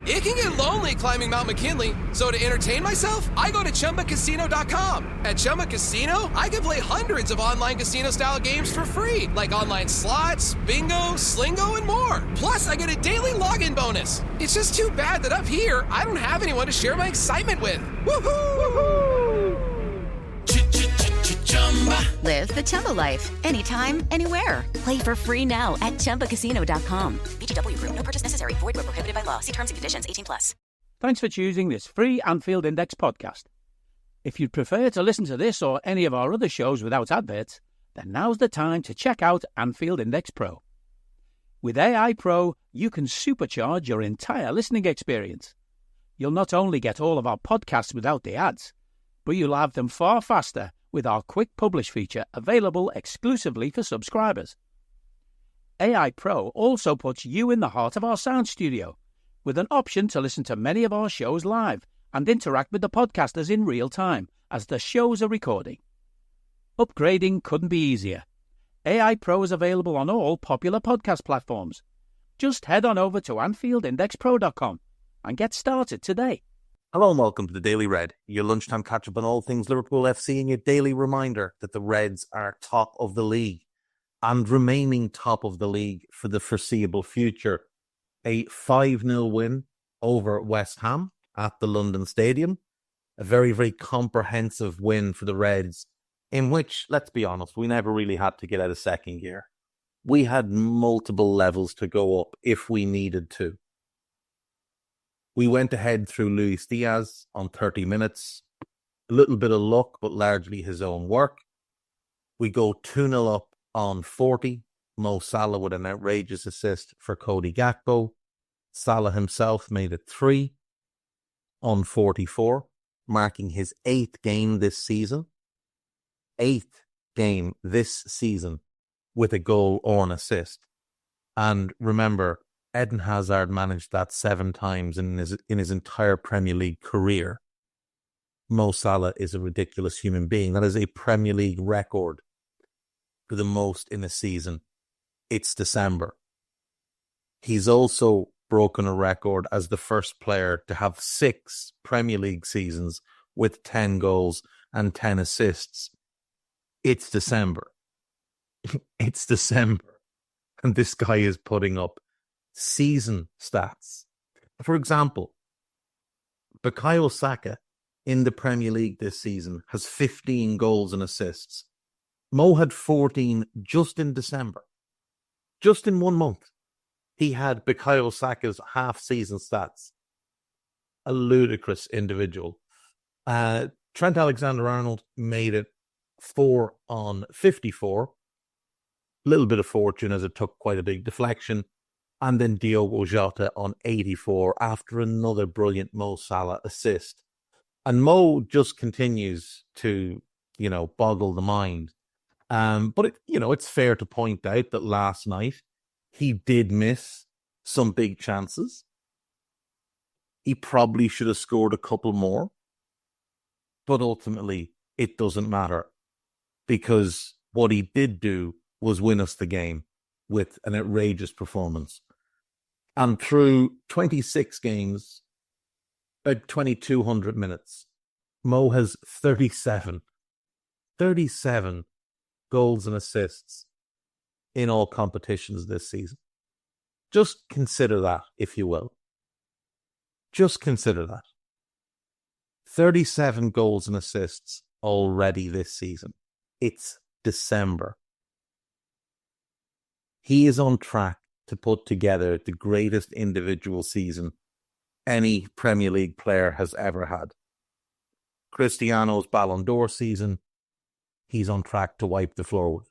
It can get lonely climbing Mount McKinley, so to entertain myself, I go to ChumbaCasino.com. At Chumba Casino, I can play hundreds of online casino-style games for free, like online slots, bingo, Slingo, and more. Plus, I get a daily login bonus. It's just too bad that up here, I don't have anyone to share my excitement with. Woohoo! Woohoo! Live the Chumba life. Anytime, anywhere. Play for free now at ChumbaCasino.com. VGW Group. No purchase necessary. Void where prohibited by law. See terms and conditions. 18+. Thanks for choosing this free Anfield Index podcast. If you'd prefer to listen to this or any of our other shows without adverts, then now's the time to check out Anfield Index Pro. With AI Pro, you can supercharge your entire listening experience. You'll not only get all of our podcasts without the ads, but you'll have them far faster with our Quick Publish feature available exclusively for subscribers. AI Pro also puts you in the heart of our sound studio, with an option to listen to many of our shows live and interact with the podcasters in real time as the shows are recording. Upgrading couldn't be easier. AI Pro is available on all popular podcast platforms. Just head on over to AnfieldIndexPro.com and get started today. Hello and welcome to the Daily Red, your lunchtime catch-up on all things Liverpool FC and your daily reminder that the Reds are top of the league and remaining top of the league for the foreseeable future. A 5-0 win over West Ham at the London Stadium. A very, very comprehensive win for the Reds in which, let's be honest, we never really had to get out of second gear. We had multiple levels to go up if we needed to. We went ahead through Luis Diaz on 30 minutes. A little bit of luck, but largely his own work. We go 2-0 up on 40. Mo Salah with an outrageous assist for Cody Gakpo. Salah himself made it 3 on 44, marking his 8th game this season. 8th game this season with a goal or an assist. And remember, Eden Hazard managed that 7 times in his entire Premier League career. Mo Salah is a ridiculous human being. That is a Premier League record for the most in a season. It's December. He's also broken a record as the first player to have 6 Premier League seasons with 10 goals and 10 assists. It's December. It's December. And this guy is putting up season stats. For example, Bukayo Saka in the Premier League this season has 15 goals and assists. Mo had 14 just in December. Just in 1 month, he had Bukayo Saka's half-season stats. A ludicrous individual. Trent Alexander-Arnold made it 4 on 54. A little bit of fortune as it took quite a big deflection. And then Diogo Jota on 84 after another brilliant Mo Salah assist. And Mo just continues to, boggle the mind. But it's fair to point out that last night he did miss some big chances. He probably should have scored a couple more. But ultimately, it doesn't matter. Because what he did do was win us the game with an outrageous performance. And through 26 games, about 2,200 minutes, Mo has 37 goals and assists in all competitions this season. Just consider that, if you will. Just consider that. 37 goals and assists already this season. It's December. He is on track to put together the greatest individual season any Premier League player has ever had. Cristiano's Ballon d'Or season, he's on track to wipe the floor with.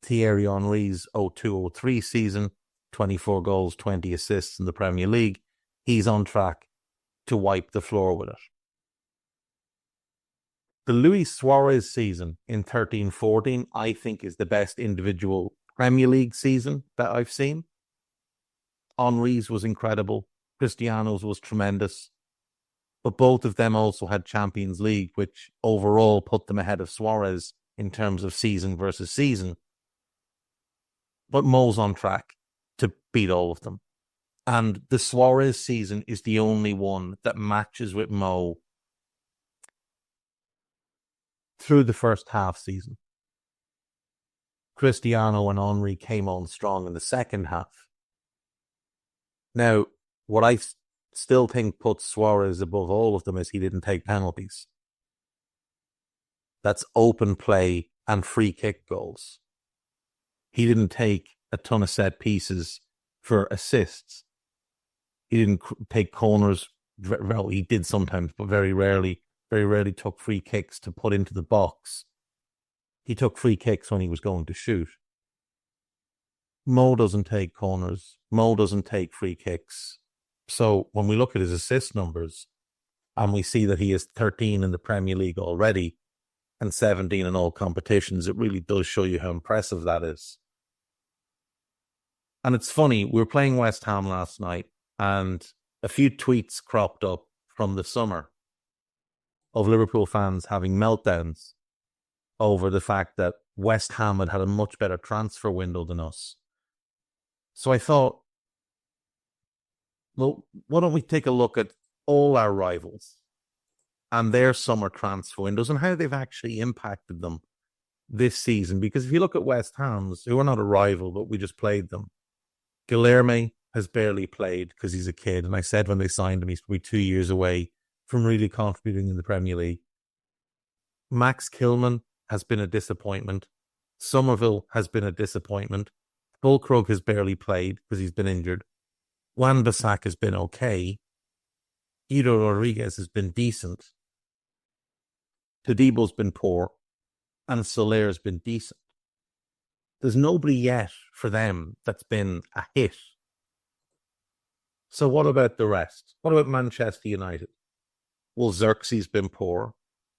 Thierry Henry's 02-03 season, 24 goals, 20 assists in the Premier League, he's on track to wipe the floor with it. The Luis Suarez season in 13-14, I think, is the best individual Premier League season that I've seen. Henry's was incredible. Cristiano's was tremendous. But both of them also had Champions League, which overall put them ahead of Suarez in terms of season versus season. But Mo's on track to beat all of them. And the Suarez season is the only one that matches with Mo through the first half season. Cristiano and Henry came on strong in the second half. Now, what I still think puts Suarez above all of them is he didn't take penalties. That's open play and free kick goals. He didn't take a ton of set pieces for assists. He didn't take corners. Well, he did sometimes, but very rarely took free kicks to put into the box. He took free kicks when he was going to shoot. Mo doesn't take corners. Mo doesn't take free kicks. So when we look at his assist numbers and we see that he is 13 in the Premier League already and 17 in all competitions, it really does show you how impressive that is. And it's funny, we were playing West Ham last night and a few tweets cropped up from the summer of Liverpool fans having meltdowns over the fact that West Ham had a much better transfer window than us. So I thought, well, why don't we take a look at all our rivals and their summer transfer windows and how they've actually impacted them this season? Because if you look at West Ham's, who are not a rival, but we just played them, Guilherme has barely played because he's a kid. And I said when they signed him, he's probably 2 years away from really contributing in the Premier League. Max Kilman has been a disappointment. Somerville has been a disappointment. Fulkrug has barely played because he's been injured. Wan-Bissaka has been okay. Guido Rodriguez has been decent. Todibo's been poor. And Soler's been decent. There's nobody yet for them that's been a hit. So what about the rest? What about Manchester United? Well, Xerxes been poor.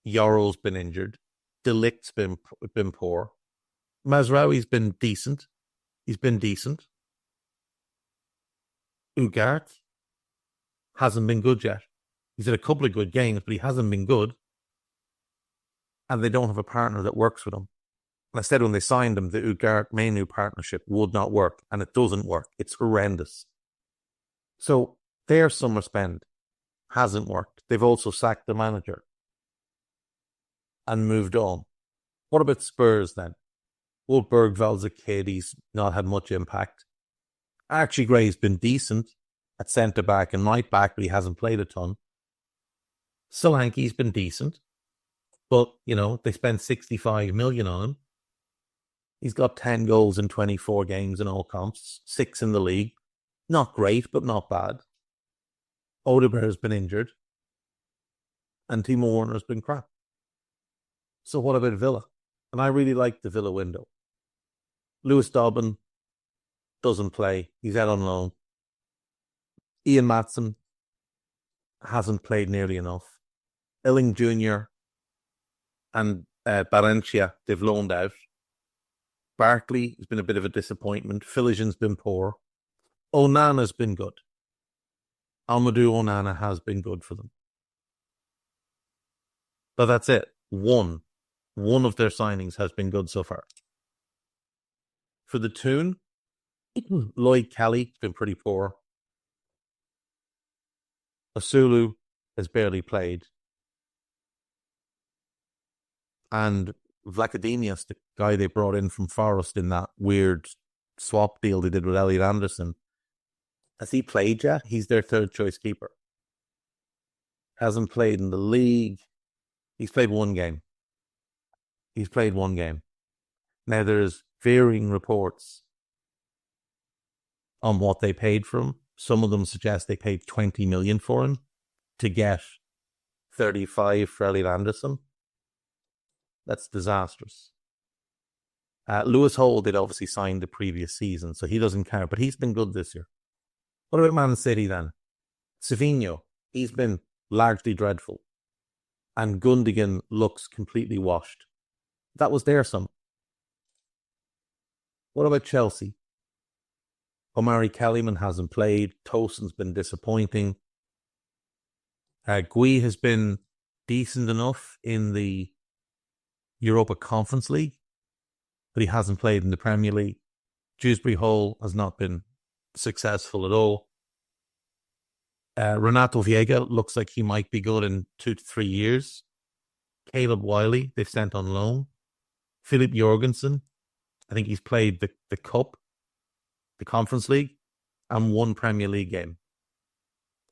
Yoro's been injured. De Ligt's been poor. Mazraoui's been decent. He's been decent. Ugart hasn't been good yet. He's had a couple of good games, but he hasn't been good. And they don't have a partner that works with him. And I said when they signed him, the Ugart-Menu partnership would not work. And it doesn't work. It's horrendous. So their summer spend hasn't worked. They've also sacked the manager and moved on. What about Spurs then? Well, Bergval's a kid. He's not had much impact. Archie Gray's been decent at centre-back and right-back, but he hasn't played a ton. Solanke's been decent. But, you know, they spent 65 million on him. He's got 10 goals in 24 games in all comps, 6 in the league. Not great, but not bad. Odegaard's been injured. And Timo Werner's been crap. So what about Villa? And I really like the Villa window. Lewis Dobbin doesn't play. He's out on loan. Ian Maatson hasn't played nearly enough. Illing Jr. and Barentia, they've loaned out. Barkley has been a bit of a disappointment. Philigen's been poor. Onana's been good. Amadou Onana has been good for them. But that's it. One of their signings has been good so far. For the Toon, Lloyd Kelly has been pretty poor. Asulu has barely played. And Vlachodimos, the guy they brought in from Forest in that weird swap deal they did with Elliot Anderson, has he played yet? He's their third choice keeper. Hasn't played in the league. He's played one game. Now there's varying reports on what they paid for him. Some of them suggest they paid 20 million for him to get 35 for Elliot Anderson. That's disastrous. Lewis Hall did obviously sign the previous season, so he doesn't count, but he's been good this year. What about Man City then? Savinho, he's been largely dreadful. And Gundogan looks completely washed. That was their sum. What about Chelsea? Omari Kellyman hasn't played. Tosin's been disappointing. Gui has been decent enough in the Europa Conference League, but he hasn't played in the Premier League. Dewsbury Hall has not been successful at all. Renato Viega looks like he might be good in 2 to 3 years. Caleb Wiley, they've sent on loan. Philip Jorgensen, I think he's played the Cup, the Conference League, and 1 Premier League game.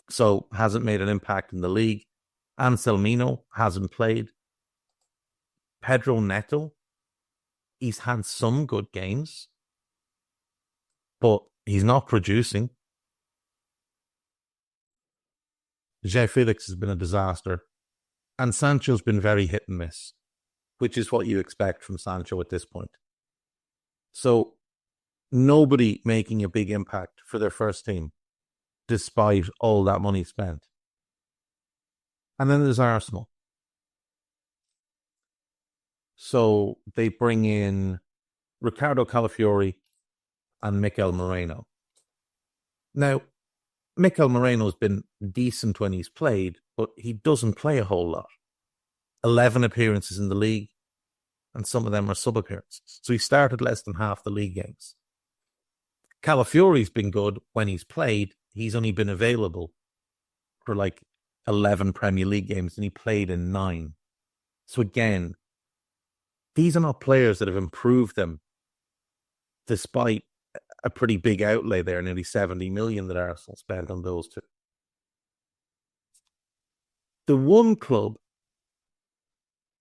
So hasn't made an impact in the league. Anselmino hasn't played. Pedro Neto, he's had some good games, but he's not producing. João Felix has been a disaster. And Sancho's been very hit and miss, which is what you expect from Sancho at this point. So nobody making a big impact for their first team, despite all that money spent. And then there's Arsenal. So they bring in Ricardo Calafiori and Mikel Moreno. Now, Mikel Moreno's been decent when he's played, but he doesn't play a whole lot. 11 appearances in the league, and some of them are sub-appearances. So he started less than half the league games. Calafiori's been good when he's played. He's only been available for like 11 Premier League games, and he played in 9. So again, these are not players that have improved them despite a pretty big outlay there, nearly 70 million that Arsenal spent on those two. The one club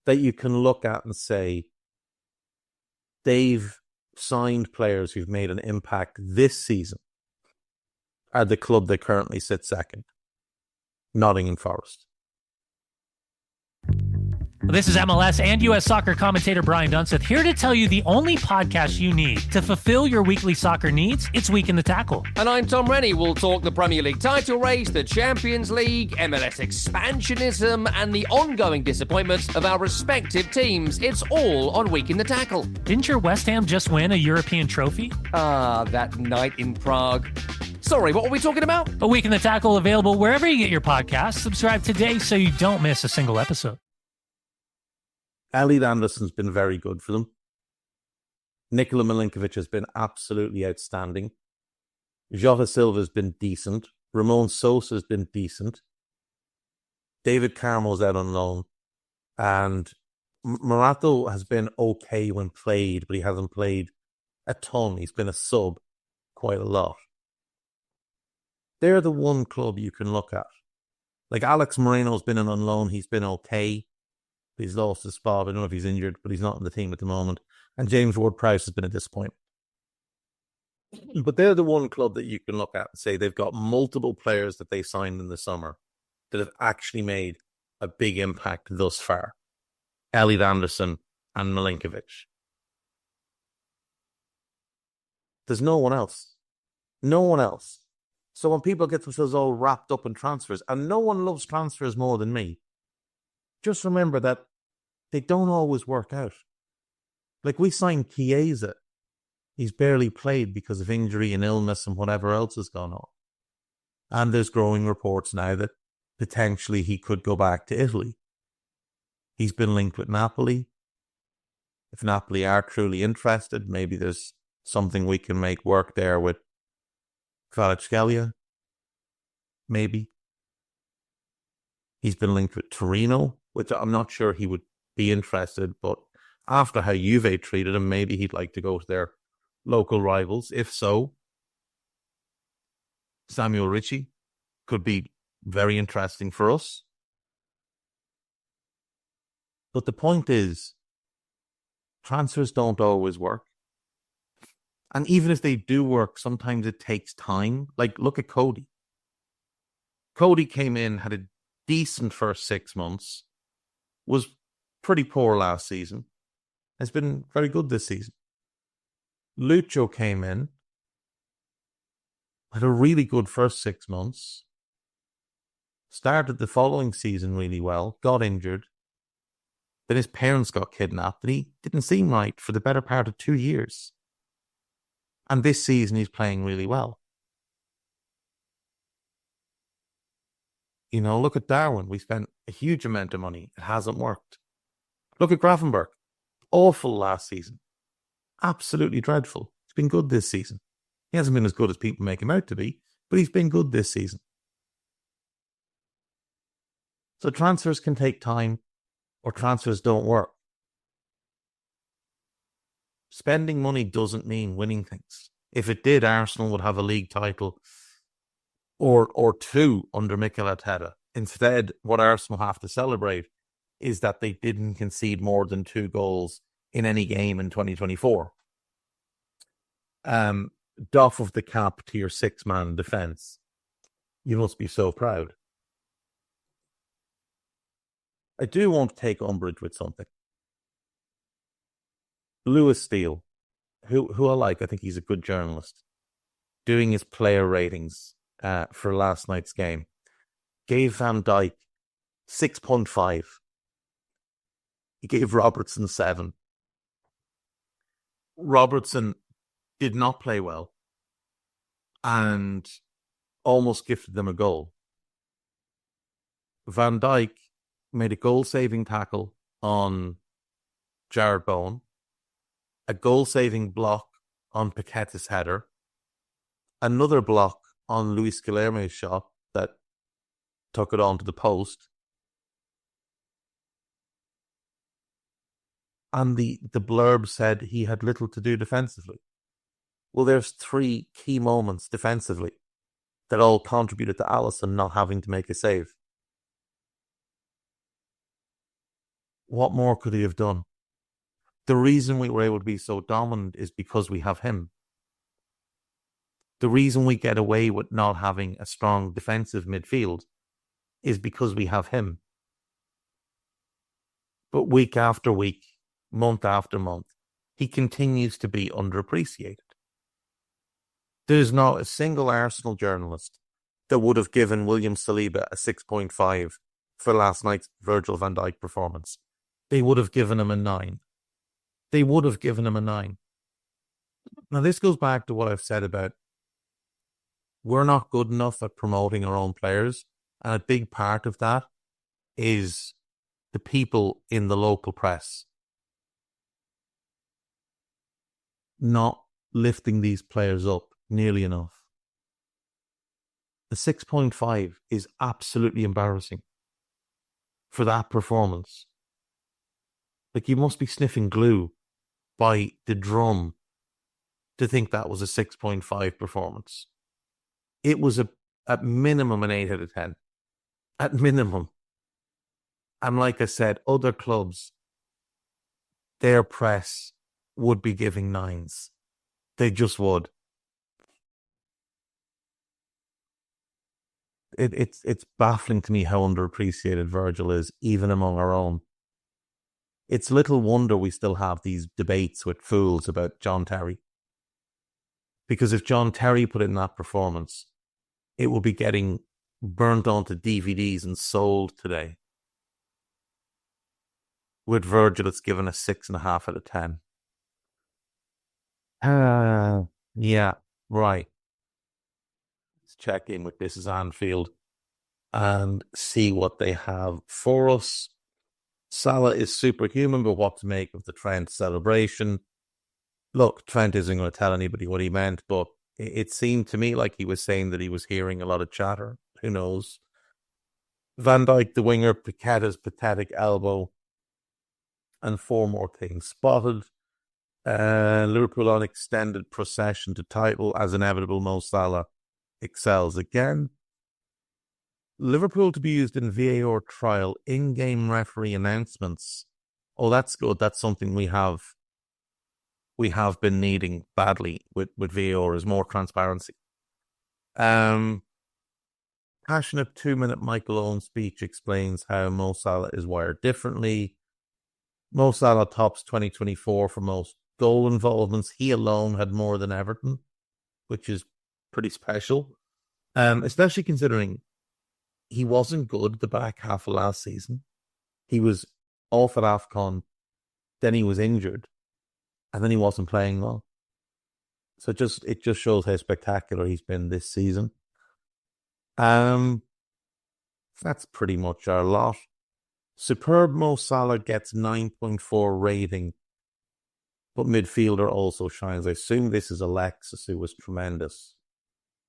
that you can look at and say they've signed players who've made an impact this season are the club that currently sits second, Nottingham Forest. This is MLS and U.S. soccer commentator Brian Dunseth here to tell you the only podcast you need to fulfill your weekly soccer needs. It's Week in the Tackle. And I'm Tom Rennie. We'll talk the Premier League title race, the Champions League, MLS expansionism, and the ongoing disappointments of our respective teams. It's all on Week in the Tackle. Didn't your West Ham just win a European trophy? Ah, that night in Prague. Sorry, what were we talking about? A Week in the Tackle available wherever you get your podcasts. Subscribe today so you don't miss a single episode. Elliot Anderson's been very good for them. Nikola Milinkovic has been absolutely outstanding. Jota Silva's been decent. Ramon Sosa's been decent. David Carmo's out on loan. And Morato has been okay when played, but he hasn't played a ton. He's been a sub quite a lot. They're the one club you can look at. Like Alex Moreno's been on loan. He's been okay. He's lost his spot. I don't know if he's injured, but he's not in the team at the moment. And James Ward-Prowse has been a disappointment. But they're the one club that you can look at and say they've got multiple players that they signed in the summer that have actually made a big impact thus far. Elliot Anderson and Milinkovic. There's no one else. No one else. So when people get themselves all wrapped up in transfers, and no one loves transfers more than me, just remember that they don't always work out. Like we signed Chiesa. He's barely played because of injury and illness and whatever else has gone on. And there's growing reports now that potentially he could go back to Italy. He's been linked with Napoli. If Napoli are truly interested, maybe there's something we can make work there with Kvaratskhelia. Maybe. He's been linked with Torino, which I'm not sure he would be interested, but after how Juve treated him, maybe he'd like to go to their local rivals. If so, Samuel Ritchie could be very interesting for us. But the point is, transfers don't always work. And even if they do work, sometimes it takes time. Like, look at Cody. Cody came in, had a decent first 6 months, was pretty poor last season, has been very good this season. Lucho came in, had a really good first 6 months, started the following season really well, got injured, then his parents got kidnapped, and he didn't seem right for the better part of 2 years. And this season he's playing really well. You know, look at Darwin. We spent a huge amount of money. It hasn't worked. Look at Gravenberg. Awful last season. Absolutely dreadful. He's been good this season. He hasn't been as good as people make him out to be, but he's been good this season. So transfers can take time, or transfers don't work. Spending money doesn't mean winning things. If it did, Arsenal would have a league title or two under Mikel Arteta. Instead, what Arsenal have to celebrate is that they didn't concede more than 2 goals in any game in 2024. Doff of the cap to your 6-man defence. You must be so proud. I do want to take umbrage with something. Lewis Steele, who I like, I think he's a good journalist, doing his player ratings for last night's game, gave Van Dijk 6.5. He gave Robertson 7. Robertson did not play well and almost gifted them a goal. Van Dijk made a goal-saving tackle on Jared Bowen, a goal-saving block on Paqueta's header, another block on Luis Guilherme's shot that took it onto the post, and the blurb said he had little to do defensively. Well, there's 3 key moments defensively that all contributed to Alisson not having to make a save. What more could he have done? The reason we were able to be so dominant is because we have him. The reason we get away with not having a strong defensive midfield is because we have him. But week after week, month after month, he continues to be underappreciated. There's not a single Arsenal journalist that would have given William Saliba a 6.5 for last night's Virgil van Dijk performance. They would have given him a 9. They would have given him a 9. Now, this goes back to what I've said about we're not good enough at promoting our own players. And a big part of that is the people in the local press not lifting these players up nearly enough. The 6.5 is absolutely embarrassing for that performance. Like, you must be sniffing glue by the drum to think that was a 6.5 performance. It was at minimum an 8 out of 10. At minimum. And like I said, other clubs, their press would be giving 9s. They just would. It's baffling to me how underappreciated Virgil is, even among our own. It's little wonder we still have these debates with fools about John Terry. Because if John Terry put in that performance, it will be getting burnt onto DVDs and sold today. With Virgil, it's given a 6.5 out of 10. Yeah, right. Let's check in with This Is Anfield and see what they have for us. Salah is superhuman, but what to make of the Trent celebration? Look, Trent isn't going to tell anybody what he meant, but it seemed to me like he was saying that he was hearing a lot of chatter. Who knows? Van Dijk, the winger, Paqueta's pathetic elbow, and 4 more things spotted. Liverpool on extended procession to title as inevitable. Mo Salah excels again. Liverpool to be used in VAR trial, in-game referee announcements. Oh, that's good. That's something we have been needing badly with VAR, is more transparency. Passionate 2-minute Michael Owen speech explains how Mo Salah is wired differently. Mo Salah tops 2024 for most goal involvements. He alone had more than Everton, which is pretty special, especially considering he wasn't good the back half of last season. He was off at AFCON, then he was injured, and then he wasn't playing well. So it just shows how spectacular he's been this season. That's pretty much our lot. Superb Mo Salah gets 9.4 rating, but midfielder also shines. I assume this is Alexis, who was tremendous.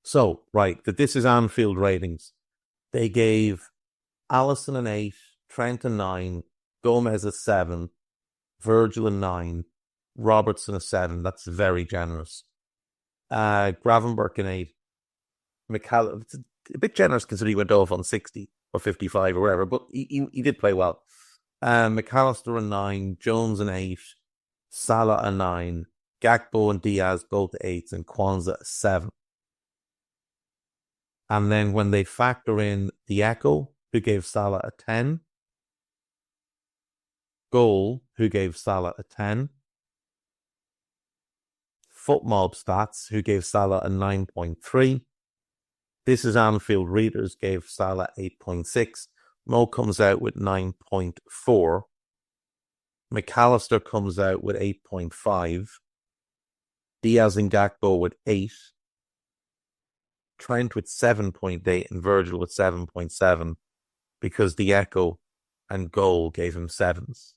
So, right, This Is Anfield ratings. They gave Alisson an 8, Trent a 9, Gomez a 7, Virgil a 9, Robertson a 7. That's very generous. Gravenberch an 8. McCallum, it's a bit generous considering he went off on 60 or 55 or whatever, but he did play well. McAllister a 9, Jones an 8, Salah a 9, Gakpo and Diaz both 8s, and Kwanzaa a 7. And then when they factor in the Echo, who gave Salah a 10, Goal, who gave Salah a 10, Footmob Stats, who gave Salah a 9.3, This is Anfield readers gave Salah 8.6, Mo comes out with 9.4, McAllister comes out with 8.5, Diaz and Gakpo with 8, Trent with 7.8, and Virgil with 7.7, because the Echo and Goal gave him 7s.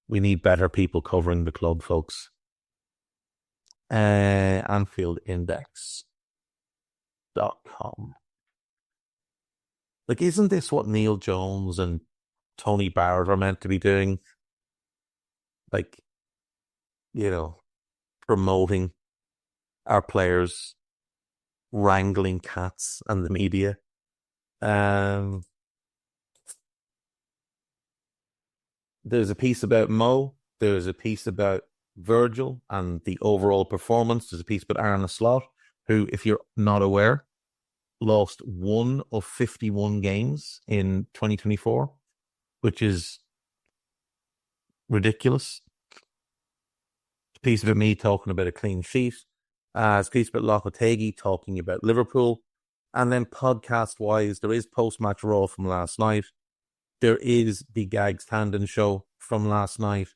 We need better people covering the club, folks. Anfield Index.com. Like, isn't this what Neil Jones and Tony Barrett are meant to be doing? Like, you know, promoting our players, wrangling cats and the media. There's a piece about Mo. There's a piece about Virgil and the overall performance. There's a piece about Arne Slot, who, if you're not aware, lost 1 of 51 games in 2024, which is ridiculous. A piece about me talking about a clean sheet. It's a piece about Lopetegui talking about Liverpool. And then podcast-wise, there is post-match Raw from last night. There is the Gags Tandon show from last night.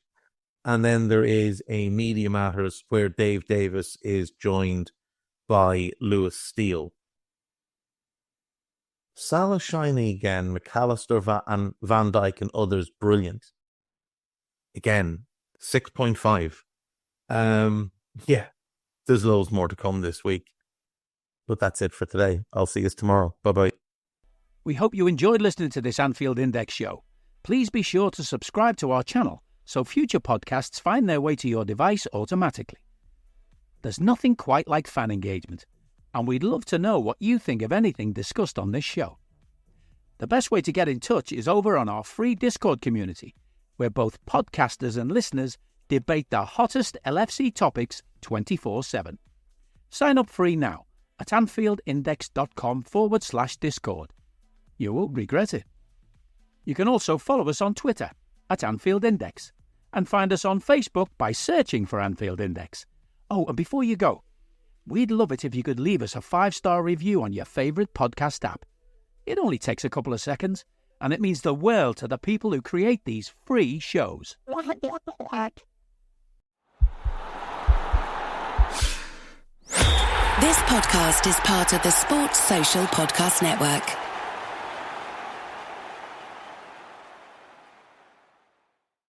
And then there is a Media Matters where Dave Davis is joined by Lewis Steele. Salah shiny again, McAllister and Van Dijk and others brilliant. Again, 6.5. Yeah, there's loads more to come this week. But that's it for today. I'll see you tomorrow. Bye-bye. We hope you enjoyed listening to this Anfield Index show. Please be sure to subscribe to our channel so future podcasts find their way to your device automatically. There's nothing quite like fan engagement, and we'd love to know what you think of anything discussed on this show. The best way to get in touch is over on our free Discord community, where both podcasters and listeners debate the hottest LFC topics 24/7. Sign up free now at AnfieldIndex.com/Discord. You won't regret it. You can also follow us on Twitter at Anfield Index and find us on Facebook by searching for Anfield Index. Oh, and before you go, we'd love it if you could leave us a 5-star review on your favourite podcast app. It only takes a couple of seconds, and it means the world to the people who create these free shows. This podcast is part of the Sports Social Podcast Network.